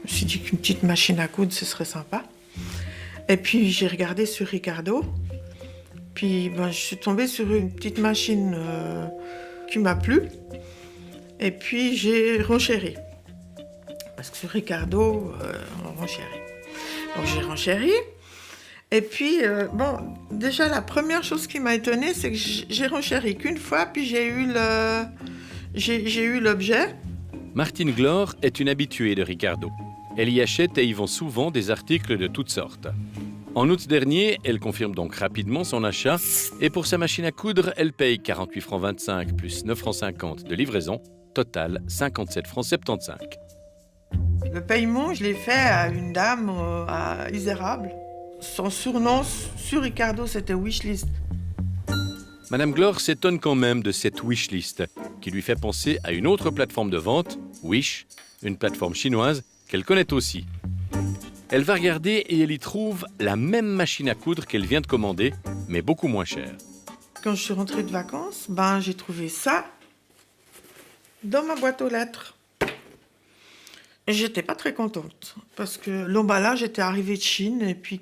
me suis dit qu'une petite machine à coudre, ce serait sympa. Et puis j'ai regardé sur Ricardo. Puis je suis tombée sur une petite machine qui m'a plu. Et puis j'ai renchéri. Parce que sur Ricardo, on renchérit. Donc j'ai renchéri. Et puis, déjà la première chose qui m'a étonnée, c'est que j'ai renchéri qu'une fois, puis j'ai eu l'objet. Martine Glor est une habituée de Ricardo. Elle y achète et y vend souvent des articles de toutes sortes. En août dernier, elle confirme donc rapidement son achat et pour sa machine à coudre, elle paye 48 francs 25 plus 9 francs 50 de livraison, total 57 francs 75. Le paiement, je l'ai fait à une dame à Isérable. Son surnom sur Ricardo, c'était Wishlist. Madame Glor s'étonne quand même de cette wishlist qui lui fait penser à une autre plateforme de vente, Wish, une plateforme chinoise qu'elle connaît aussi. Elle va regarder et elle y trouve la même machine à coudre qu'elle vient de commander, mais beaucoup moins chère. Quand je suis rentrée de vacances, j'ai trouvé ça dans ma boîte aux lettres. Et j'étais pas très contente parce que l'emballage était arrivé de Chine et puis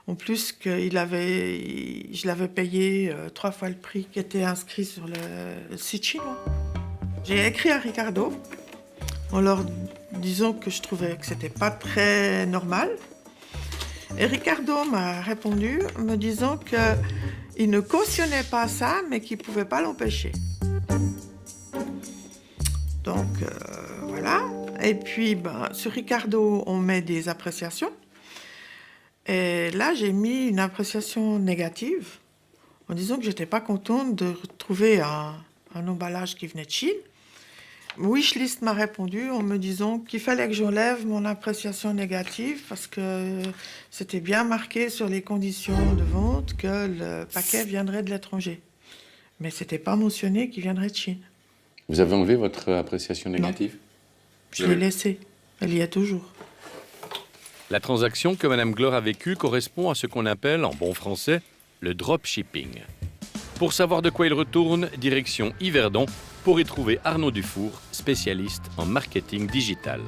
en plus je l'avais payé 3 fois le prix qui était inscrit sur le site chinois. J'ai écrit à Ricardo en leur disant que je trouvais que c'était pas très normal. Et Ricardo m'a répondu me disant qu'il ne cautionnait pas ça, mais qu'il pouvait pas l'empêcher. Donc voilà. Et puis sur Ricardo, on met des appréciations. Et là, j'ai mis une appréciation négative en disant que j'étais pas contente de retrouver un emballage qui venait de Chine. Wishlist m'a répondu en me disant qu'il fallait que j'enlève mon appréciation négative parce que c'était bien marqué sur les conditions de vente que le paquet viendrait de l'étranger. Mais c'était pas mentionné qu'il viendrait de Chine. Vous avez enlevé votre appréciation négative? Je l'ai laissée. Elle y est toujours. La transaction que Madame Glor a vécue correspond à ce qu'on appelle, en bon français, le dropshipping. Pour savoir de quoi il retourne, direction Yverdon, pour y trouver Arnaud Dufour, spécialiste en marketing digital.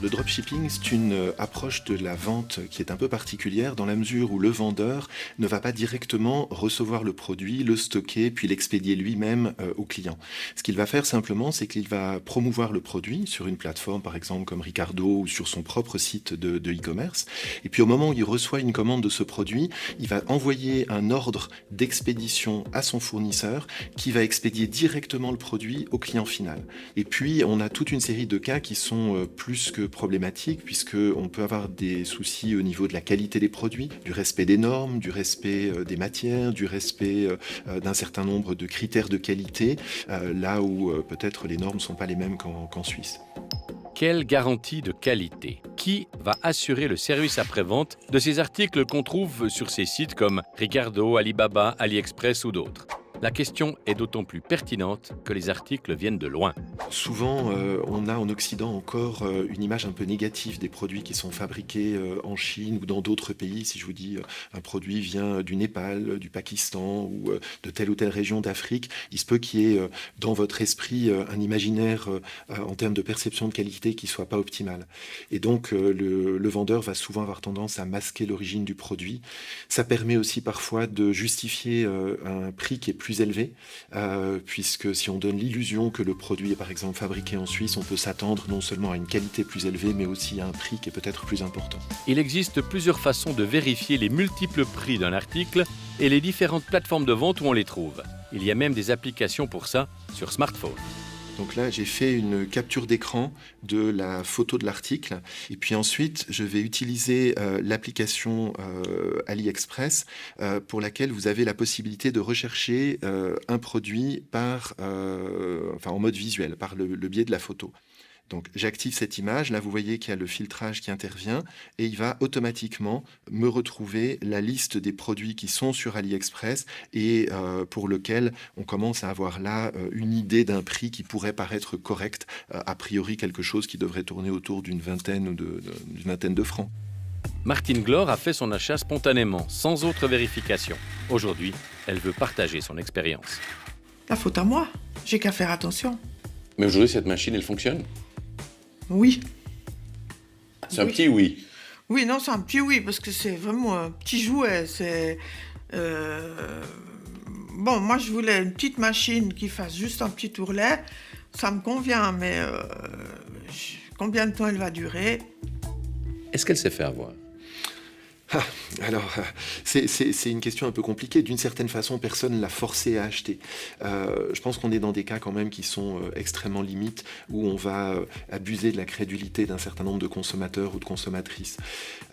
Le dropshipping, c'est une approche de la vente qui est un peu particulière dans la mesure où le vendeur ne va pas directement recevoir le produit, le stocker, puis l'expédier lui-même au client. Ce qu'il va faire simplement, c'est qu'il va promouvoir le produit sur une plateforme, par exemple comme Ricardo ou sur son propre site de e-commerce. Et puis au moment où il reçoit une commande de ce produit, il va envoyer un ordre d'expédition à son fournisseur qui va expédier directement le produit au client final. Et puis on a toute une série de cas qui sont plus que problématique puisqu'on peut avoir des soucis au niveau de la qualité des produits, du respect des normes, du respect des matières, du respect d'un certain nombre de critères de qualité, là où peut-être les normes ne sont pas les mêmes qu'en Suisse. Quelle garantie de qualité? Qui va assurer le service après-vente de ces articles qu'on trouve sur ces sites comme Ricardo, Alibaba, AliExpress ou d'autres? La question est d'autant plus pertinente que les articles viennent de loin. Souvent, on a en Occident encore une image un peu négative des produits qui sont fabriqués en Chine ou dans d'autres pays. Si je vous dis un produit vient du Népal, du Pakistan ou de telle ou telle région d'Afrique, il se peut qu'il y ait dans votre esprit un imaginaire en termes de perception de qualité qui ne soit pas optimal. Et donc, le vendeur va souvent avoir tendance à masquer l'origine du produit. Ça permet aussi parfois de justifier un prix qui est plus élevé, puisque si on donne l'illusion que le produit est par exemple fabriqué en Suisse, on peut s'attendre non seulement à une qualité plus élevée, mais aussi à un prix qui est peut-être plus important. Il existe plusieurs façons de vérifier les multiples prix d'un article et les différentes plateformes de vente où on les trouve. Il y a même des applications pour ça sur smartphone. Donc là, j'ai fait une capture d'écran de la photo de l'article. Et puis ensuite, je vais utiliser l'application AliExpress pour laquelle vous avez la possibilité de rechercher un produit en mode visuel, par le biais de la photo. Donc j'active cette image, là vous voyez qu'il y a le filtrage qui intervient et il va automatiquement me retrouver la liste des produits qui sont sur AliExpress et pour lequel on commence à avoir là une idée d'un prix qui pourrait paraître correct, a priori quelque chose qui devrait tourner autour d'une vingtaine de francs. Martine Glor a fait son achat spontanément, sans autre vérification. Aujourd'hui, elle veut partager son expérience. La faute à moi, j'ai qu'à faire attention. Mais aujourd'hui, cette machine, elle fonctionne? Oui. C'est un petit oui. Oui, non, c'est un petit oui, parce que c'est vraiment un petit jouet. Bon, moi, je voulais une petite machine qui fasse juste un petit ourlet. Ça me convient, mais combien de temps elle va durer? Est-ce qu'elle s'est fait avoir? Ah, alors, c'est une question un peu compliquée. D'une certaine façon, personne ne l'a forcé à acheter. Je pense qu'on est dans des cas quand même qui sont extrêmement limites, où on va abuser de la crédulité d'un certain nombre de consommateurs ou de consommatrices.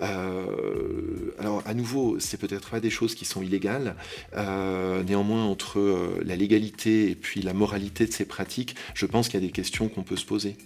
Alors, à nouveau, c'est peut-être pas des choses qui sont illégales. Néanmoins, entre la légalité et puis la moralité de ces pratiques, je pense qu'il y a des questions qu'on peut se poser.